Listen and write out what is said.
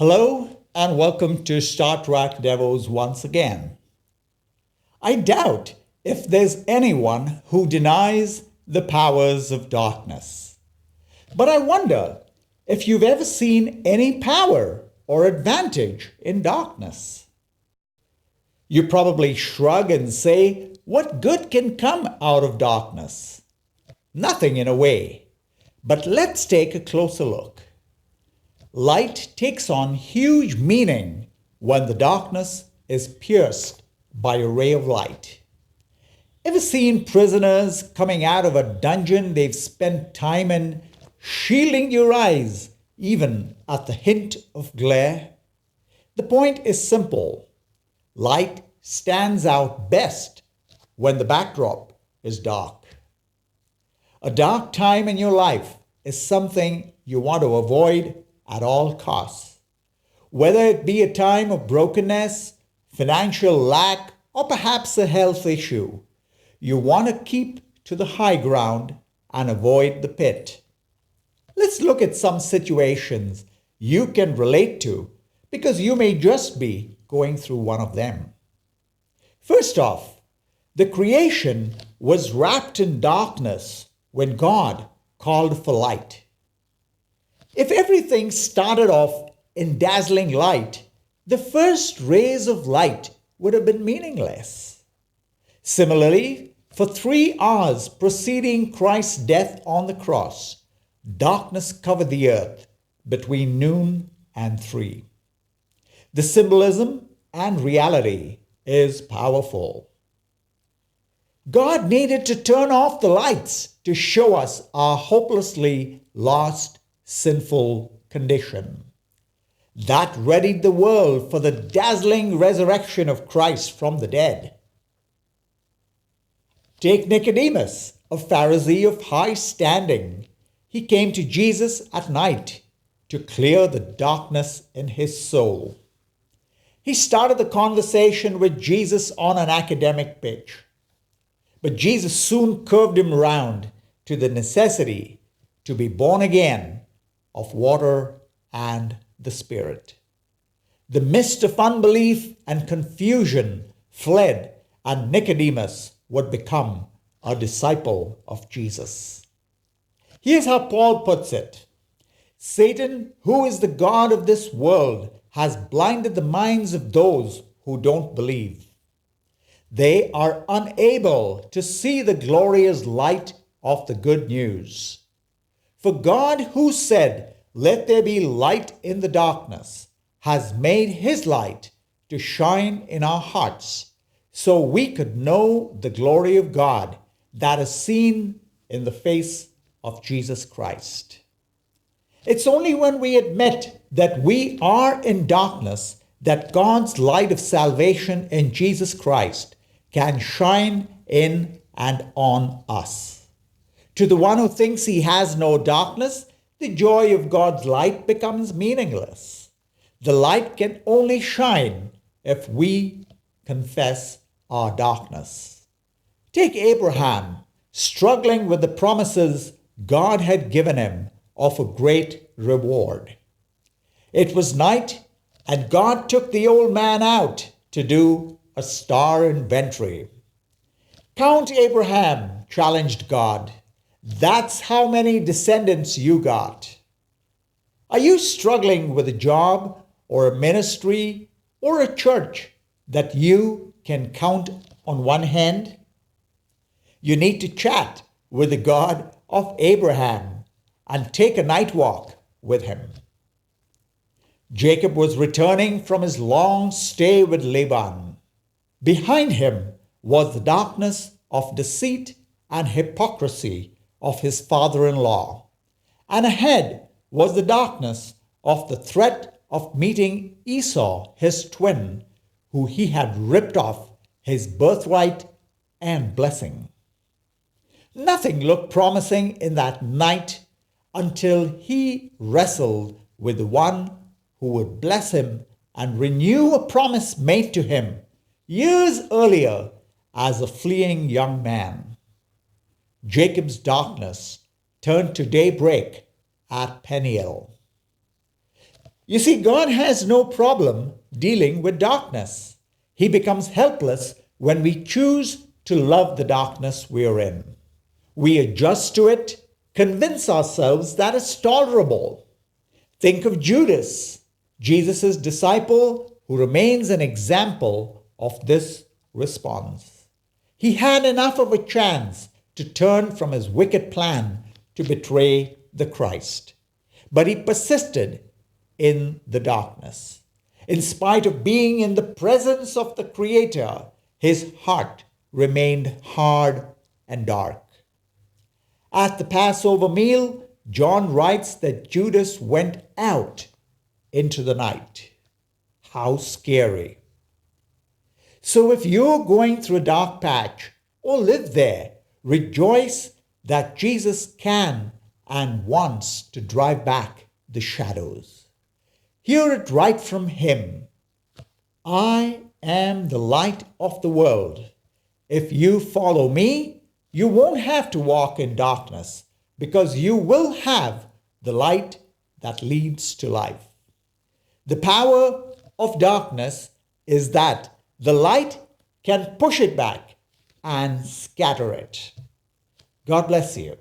Hello and welcome to Startrack Devos once again. I doubt if there's anyone who denies the powers of darkness. But I wonder if you've ever seen any power or advantage in darkness. You probably shrug and say, what good can come out of darkness? Nothing in a way. But let's take a closer look. Light takes on huge meaning when the darkness is pierced by a ray of light. Ever seen prisoners coming out of a dungeon they've spent time in, shielding your eyes even at the hint of glare? The point is simple. Light stands out best when the backdrop is dark. A dark time in your life is something you want to avoid at all costs. Whether it be a time of brokenness, financial lack, or perhaps a health issue, you want to keep to the high ground and avoid the pit. Let's look at some situations you can relate to because you may just be going through one of them. First off, the creation was wrapped in darkness when God called for light. If everything started off in dazzling light, the first rays of light would have been meaningless. Similarly, for 3 hours preceding Christ's death on the cross, darkness covered the earth between noon and 3. The symbolism and reality is powerful. God needed to turn off the lights to show us our hopelessly lost sinful condition. That readied the world for the dazzling resurrection of Christ from the dead. Take Nicodemus, a Pharisee of high standing. He came to Jesus at night to clear the darkness in his soul. He started the conversation with Jesus on an academic pitch. But Jesus soon curved him around to the necessity to be born again of water and the Spirit. The mist of unbelief and confusion fled, and Nicodemus would become a disciple of Jesus. Here's how Paul puts it. Satan, who is the god of this world, has blinded the minds of those who don't believe. They are unable to see the glorious light of the good news. For God, who said, "Let there be light in the darkness," has made his light to shine in our hearts, so we could know the glory of God that is seen in the face of Jesus Christ. It's only when we admit that we are in darkness that God's light of salvation in Jesus Christ can shine in and on us. To the one who thinks he has no darkness, the joy of God's light becomes meaningless. The light can only shine if we confess our darkness. Take Abraham, struggling with the promises God had given him of a great reward. It was night, and God took the old man out to do a star inventory. "Count Abraham," challenged God. "That's how many descendants you got." Are you struggling with a job or a ministry or a church that you can count on one hand? You need to chat with the God of Abraham and take a night walk with him. Jacob was returning from his long stay with Laban. Behind him was the darkness of deceit and hypocrisy of his father-in-law, and ahead was the darkness of the threat of meeting Esau, his twin, who he had ripped off his birthright and blessing. Nothing looked promising in that night until he wrestled with the one who would bless him and renew a promise made to him years earlier as a fleeing young man. Jacob's darkness turned to daybreak at Peniel. You see, God has no problem dealing with darkness. He becomes helpless when we choose to love the darkness we are in. We adjust to it, convince ourselves that it's tolerable. Think of Judas, Jesus' disciple, who remains an example of this response. He had enough of a chance to turn from his wicked plan to betray the Christ, but he persisted in the darkness. In spite of being in the presence of the Creator, his heart remained hard and dark. At the Passover meal, John writes that Judas went out into the night. How scary. So if you're going through a dark patch or live there, rejoice that Jesus can and wants to drive back the shadows. Hear it right from him. I am the light of the world. If you follow me, you won't have to walk in darkness because you will have the light that leads to life. The power of darkness is that the light can push it back and scatter it. God bless you.